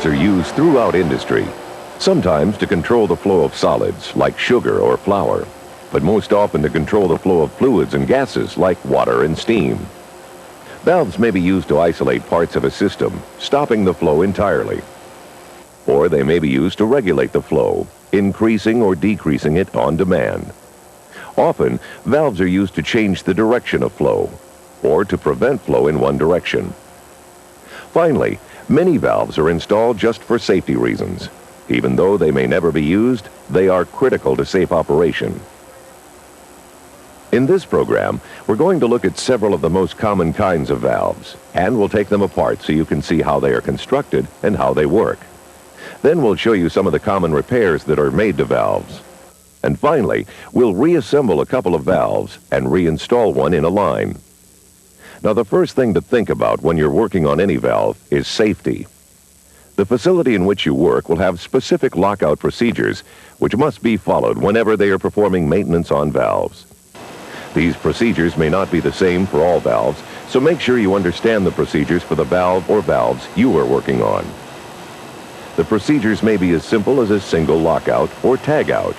Valves are used throughout industry, sometimes to control the flow of solids like sugar or flour, but most often to control the flow of fluids and gases like water and steam. Valves may be used to isolate parts of a system, stopping the flow entirely. Or they may be used to regulate the flow, increasing or decreasing it on demand. Often, valves are used to change the direction of flow, or to prevent flow in one direction. Finally, many valves are installed just for safety reasons. Even though they may never be used, they are critical to safe operation. In this program, we're going to look at several of the most common kinds of valves, and we'll take them apart so you can see how they are constructed and how they work. Then we'll show you some of the common repairs that are made to valves. And finally, we'll reassemble a couple of valves and reinstall one in a line. Now, the first thing to think about when you're working on any valve is safety. The facility in which you work will have specific lockout procedures which must be followed whenever they are performing maintenance on valves. These procedures may not be the same for all valves, so make sure you understand the procedures for the valve or valves you are working on. The procedures may be as simple as a single lockout or tagout.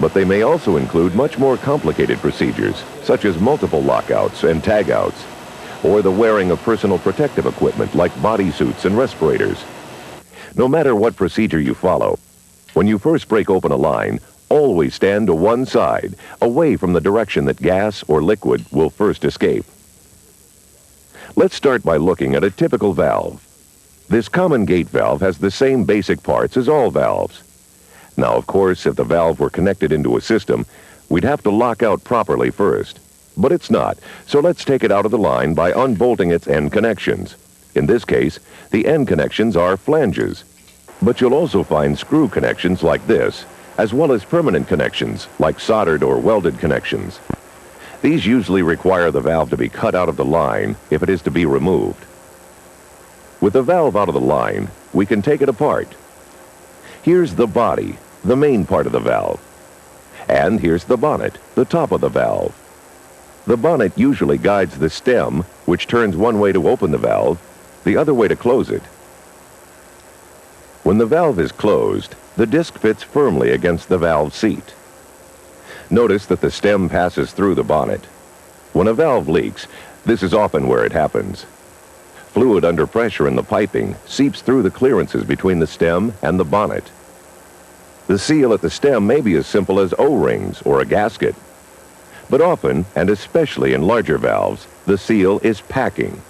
But they may also include much more complicated procedures, such as multiple lockouts and tagouts, or the wearing of personal protective equipment like bodysuits and respirators. No matter what procedure you follow, when you first break open a line, always stand to one side, away from the direction that gas or liquid will first escape. Let's start by looking at a typical valve. This common gate valve has the same basic parts as all valves. Now, of course, if the valve were connected into a system, we'd have to lock out properly first. But it's not, so let's take it out of the line by unbolting its end connections. In this case, the end connections are flanges. But you'll also find screw connections like this, as well as permanent connections like soldered or welded connections. These usually require the valve to be cut out of the line if it is to be removed. With the valve out of the line, we can take it apart. Here's the body, the main part of the valve. And here's the bonnet, the top of the valve. The bonnet usually guides the stem, which turns one way to open the valve, the other way to close it. When the valve is closed, the disc fits firmly against the valve seat. Notice that the stem passes through the bonnet. When a valve leaks, this is often where it happens. Fluid under pressure in the piping seeps through the clearances between the stem and the bonnet. The seal at the stem may be as simple as O-rings or a gasket. But often, and especially in larger valves, the seal is packing.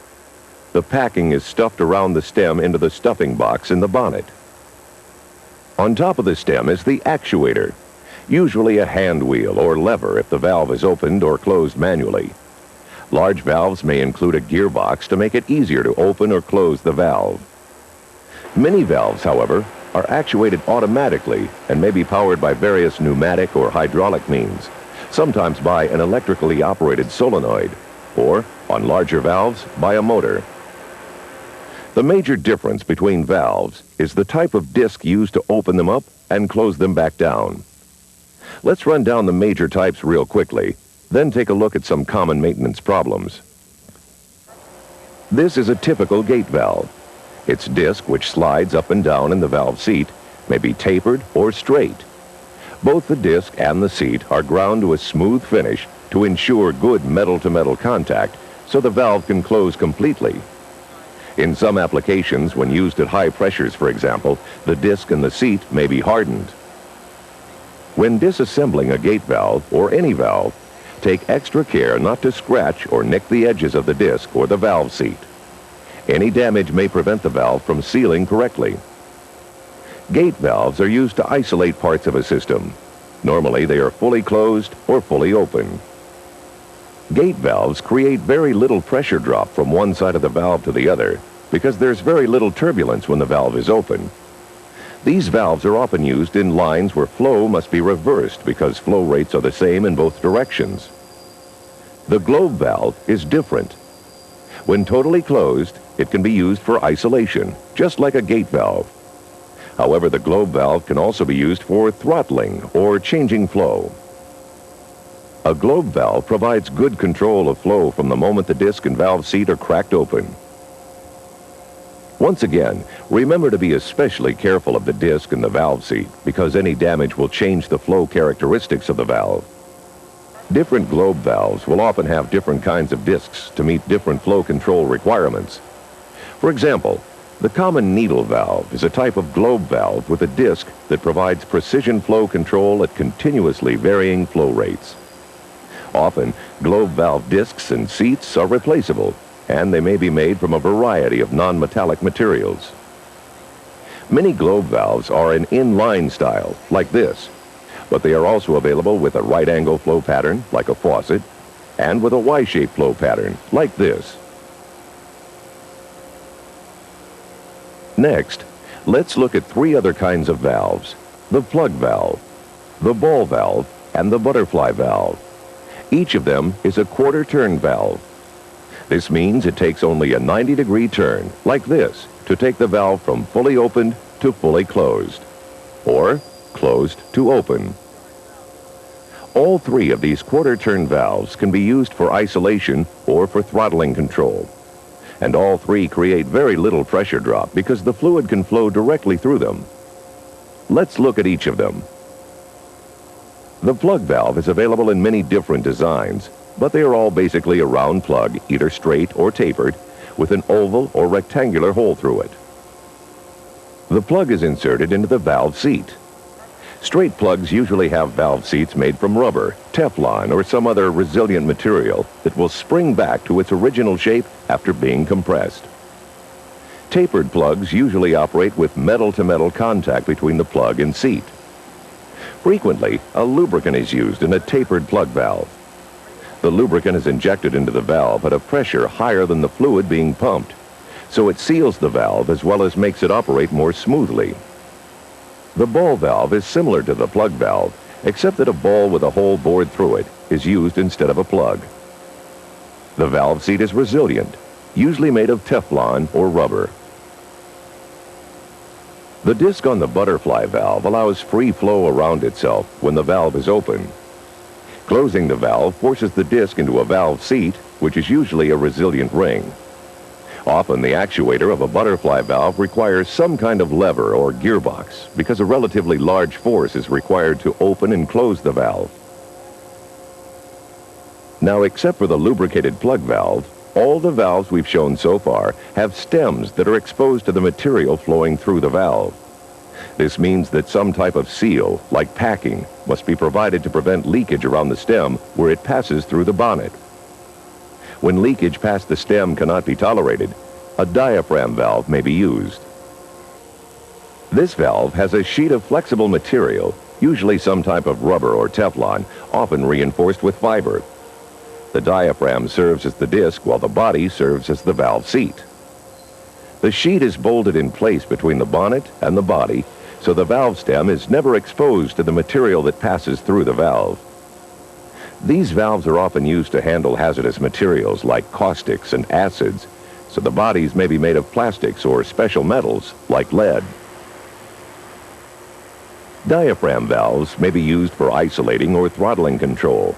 The packing is stuffed around the stem into the stuffing box in the bonnet. On top of the stem is the actuator, usually a hand wheel or lever if the valve is opened or closed manually. Large valves may include a gearbox to make it easier to open or close the valve. Many valves, however, are actuated automatically and may be powered by various pneumatic or hydraulic means, sometimes by an electrically operated solenoid, or, on larger valves, by a motor. The major difference between valves is the type of disc used to open them up and close them back down. Let's run down the major types real quickly, then take a look at some common maintenance problems. This is a typical gate valve. Its disc, which slides up and down in the valve seat, may be tapered or straight. Both the disc and the seat are ground to a smooth finish to ensure good metal-to-metal contact so the valve can close completely. In some applications, when used at high pressures, for example, the disc and the seat may be hardened. When disassembling a gate valve or any valve, take extra care not to scratch or nick the edges of the disc or the valve seat. Any damage may prevent the valve from sealing correctly. Gate valves are used to isolate parts of a system. Normally, they are fully closed or fully open. Gate valves create very little pressure drop from one side of the valve to the other because there's very little turbulence when the valve is open. These valves are often used in lines where flow must be reversed because flow rates are the same in both directions. The globe valve is different. When totally closed, it can be used for isolation, just like a gate valve. However, the globe valve can also be used for throttling or changing flow. A globe valve provides good control of flow from the moment the disc and valve seat are cracked open. Once again, remember to be especially careful of the disc and the valve seat because any damage will change the flow characteristics of the valve. Different globe valves will often have different kinds of discs to meet different flow control requirements. For example, the common needle valve is a type of globe valve with a disc that provides precision flow control at continuously varying flow rates. Often, globe valve discs and seats are replaceable, and they may be made from a variety of non-metallic materials. Many globe valves are an in-line style, like this, but they are also available with a right-angle flow pattern, like a faucet, and with a Y-shaped flow pattern, like this. Next, let's look at three other kinds of valves: the plug valve, the ball valve, and the butterfly valve. Each of them is a quarter-turn valve. This means it takes only a 90-degree turn, like this, to take the valve from fully opened to fully closed, or closed to open. All three of these quarter-turn valves can be used for isolation or for throttling control. And all three create very little pressure drop because the fluid can flow directly through them. Let's look at each of them. The plug valve is available in many different designs, but they are all basically a round plug, either straight or tapered, with an oval or rectangular hole through it. The plug is inserted into the valve seat. Straight plugs usually have valve seats made from rubber, Teflon, or some other resilient material that will spring back to its original shape after being compressed. Tapered plugs usually operate with metal-to-metal contact between the plug and seat. Frequently, a lubricant is used in a tapered plug valve. The lubricant is injected into the valve at a pressure higher than the fluid being pumped, so it seals the valve as well as makes it operate more smoothly. The ball valve is similar to the plug valve, except that a ball with a hole bored through it is used instead of a plug. The valve seat is resilient, usually made of Teflon or rubber. The disc on the butterfly valve allows free flow around itself when the valve is open. Closing the valve forces the disc into a valve seat, which is usually a resilient ring. Often the actuator of a butterfly valve requires some kind of lever or gearbox because a relatively large force is required to open and close the valve. Now, except for the lubricated plug valve, all the valves we've shown so far have stems that are exposed to the material flowing through the valve. This means that some type of seal, like packing, must be provided to prevent leakage around the stem where it passes through the bonnet. When leakage past the stem cannot be tolerated, a diaphragm valve may be used. This valve has a sheet of flexible material, usually some type of rubber or Teflon, often reinforced with fiber. The diaphragm serves as the disc while the body serves as the valve seat. The sheet is bolted in place between the bonnet and the body, so the valve stem is never exposed to the material that passes through the valve. These valves are often used to handle hazardous materials like caustics and acids, so the bodies may be made of plastics or special metals like lead. Diaphragm valves may be used for isolating or throttling control.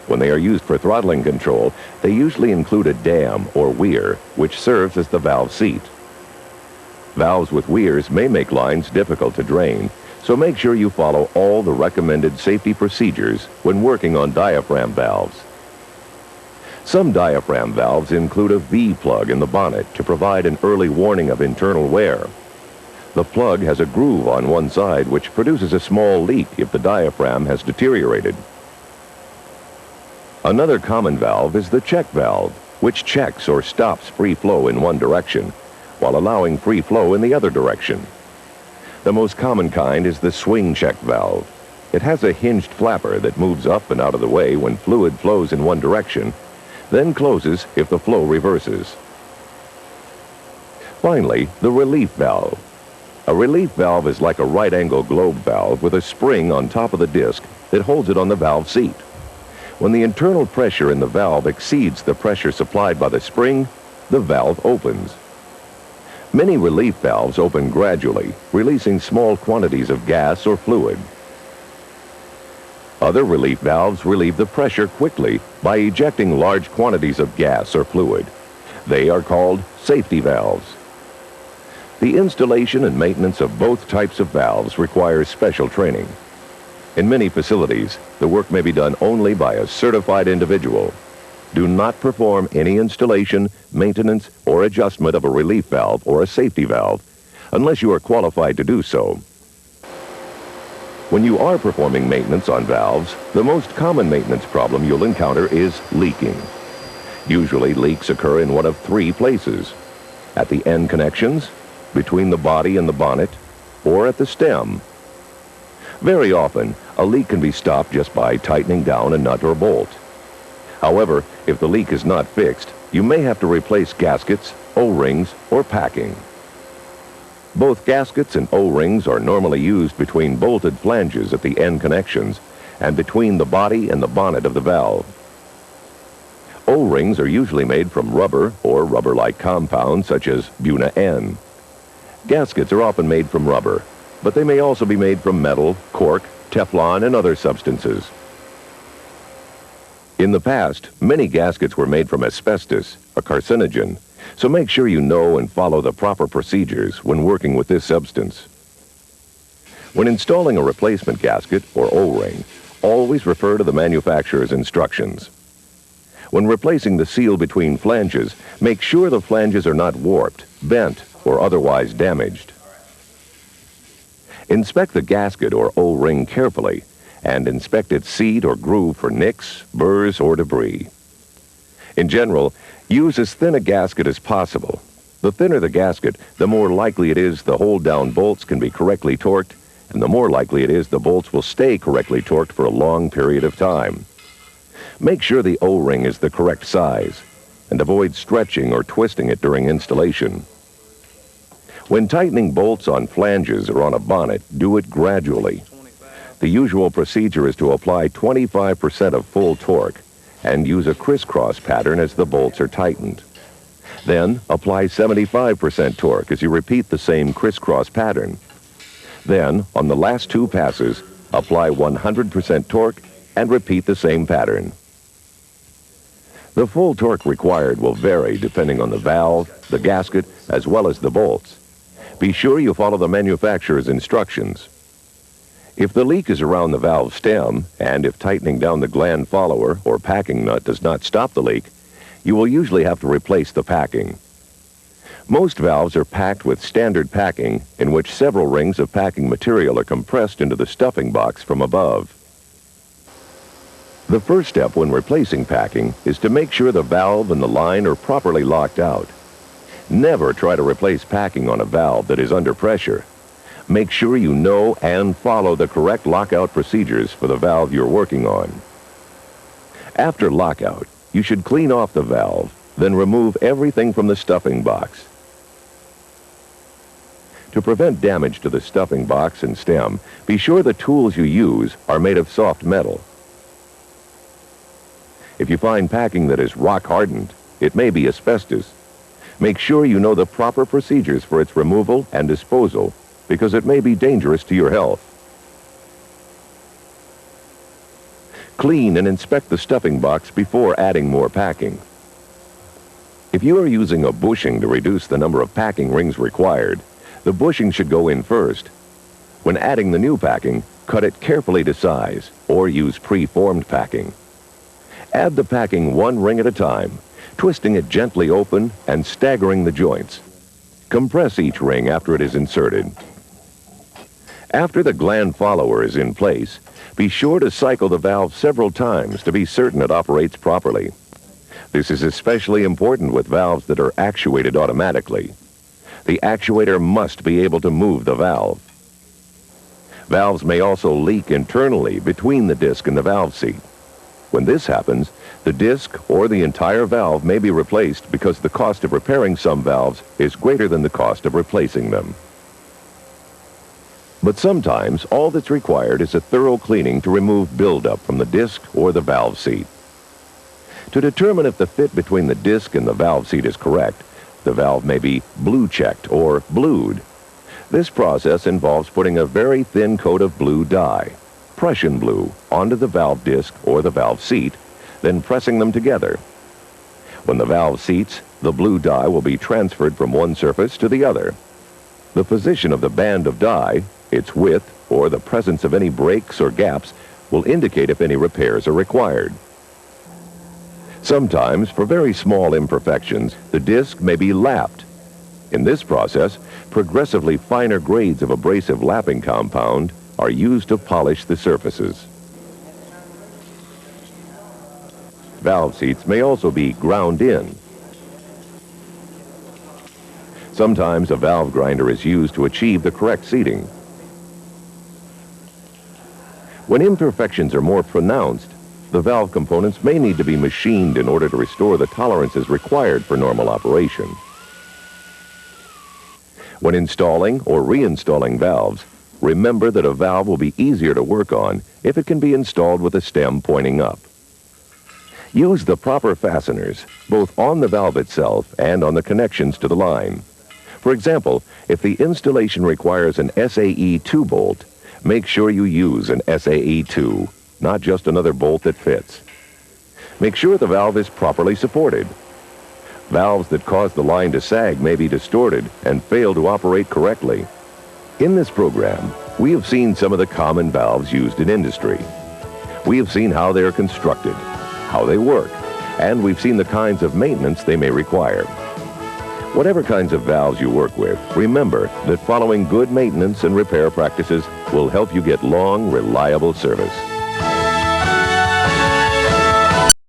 When they are used for throttling control, they usually include a dam or weir, which serves as the valve seat. Valves with weirs may make lines difficult to drain, so make sure you follow all the recommended safety procedures when working on diaphragm valves. Some diaphragm valves include a V-plug in the bonnet to provide an early warning of internal wear. The plug has a groove on one side which produces a small leak if the diaphragm has deteriorated. Another common valve is the check valve, which checks or stops free flow in one direction, while allowing free flow in the other direction. The most common kind is the swing check valve. It has a hinged flapper that moves up and out of the way when fluid flows in one direction, then closes if the flow reverses. Finally, the relief valve. A relief valve is like a right-angle globe valve with a spring on top of the disc that holds it on the valve seat. When the internal pressure in the valve exceeds the pressure supplied by the spring, the valve opens. Many relief valves open gradually, releasing small quantities of gas or fluid. Other relief valves relieve the pressure quickly by ejecting large quantities of gas or fluid. They are called safety valves. The installation and maintenance of both types of valves requires special training. In many facilities, the work may be done only by a certified individual. Do not perform any installation, maintenance, or adjustment of a relief valve or a safety valve unless you are qualified to do so. When you are performing maintenance on valves, the most common maintenance problem you'll encounter is leaking. Usually, leaks occur in one of three places: at the end connections, between the body and the bonnet, or at the stem. Very often, a leak can be stopped just by tightening down a nut or bolt. However, if the leak is not fixed, you may have to replace gaskets, O-rings, or packing. Both gaskets and O-rings are normally used between bolted flanges at the end connections and between the body and the bonnet of the valve. O-rings are usually made from rubber or rubber-like compounds such as Buna-N. Gaskets are often made from rubber, but they may also be made from metal, cork, Teflon, and other substances. In the past, many gaskets were made from asbestos, a carcinogen, so make sure you know and follow the proper procedures when working with this substance. When installing a replacement gasket or O-ring, always refer to the manufacturer's instructions. When replacing the seal between flanges, make sure the flanges are not warped, bent, or otherwise damaged. Inspect the gasket or O-ring carefully and inspect its seat or groove for nicks, burrs, or debris. In general, use as thin a gasket as possible. The thinner the gasket, the more likely it is the hold-down bolts can be correctly torqued, and the more likely it is the bolts will stay correctly torqued for a long period of time. Make sure the O-ring is the correct size, and avoid stretching or twisting it during installation. When tightening bolts on flanges or on a bonnet, do it gradually. The usual procedure is to apply 25% of full torque and use a crisscross pattern as the bolts are tightened. Then apply 75% torque as you repeat the same crisscross pattern. Then, on the last two passes, apply 100% torque and repeat the same pattern. The full torque required will vary depending on the valve, the gasket, as well as the bolts. Be sure you follow the manufacturer's instructions. If the leak is around the valve stem, and if tightening down the gland follower or packing nut does not stop the leak, you will usually have to replace the packing. Most valves are packed with standard packing in which several rings of packing material are compressed into the stuffing box from above. The first step when replacing packing is to make sure the valve and the line are properly locked out. Never try to replace packing on a valve that is under pressure. Make sure you know and follow the correct lockout procedures for the valve you're working on. After lockout, you should clean off the valve, then remove everything from the stuffing box. To prevent damage to the stuffing box and stem, be sure the tools you use are made of soft metal. If you find packing that is rock-hardened, it may be asbestos. Make sure you know the proper procedures for its removal and disposal, because it may be dangerous to your health. Clean and inspect the stuffing box before adding more packing. If you are using a bushing to reduce the number of packing rings required, the bushing should go in first. When adding the new packing, cut it carefully to size or use pre-formed packing. Add the packing one ring at a time, twisting it gently open and staggering the joints. Compress each ring after it is inserted. After the gland follower is in place, be sure to cycle the valve several times to be certain it operates properly. This is especially important with valves that are actuated automatically. The actuator must be able to move the valve. Valves may also leak internally between the disc and the valve seat. When this happens, the disc or the entire valve may be replaced because the cost of repairing some valves is greater than the cost of replacing them. But sometimes all that's required is a thorough cleaning to remove buildup from the disc or the valve seat. To determine if the fit between the disc and the valve seat is correct, the valve may be blue-checked or blued. This process involves putting a very thin coat of blue dye, Prussian blue, onto the valve disc or the valve seat, then pressing them together. When the valve seats, the blue dye will be transferred from one surface to the other. The position of the band of dye, its width, or the presence of any breaks or gaps will indicate if any repairs are required. Sometimes, for very small imperfections, the disc may be lapped. In this process, progressively finer grades of abrasive lapping compound are used to polish the surfaces. Valve seats may also be ground in. Sometimes a valve grinder is used to achieve the correct seating. When imperfections are more pronounced, the valve components may need to be machined in order to restore the tolerances required for normal operation. When installing or reinstalling valves, remember that a valve will be easier to work on if it can be installed with a stem pointing up. Use the proper fasteners, both on the valve itself and on the connections to the line. For example, if the installation requires an SAE2 bolt, make sure you use an SAE2, not just another bolt that fits. Make sure the valve is properly supported. Valves that cause the line to sag may be distorted and fail to operate correctly. In this program, we have seen some of the common valves used in industry. We have seen how they are constructed, how they work, and we've seen the kinds of maintenance they may require. Whatever kinds of valves you work with, remember that following good maintenance and repair practices will help you get long, reliable service.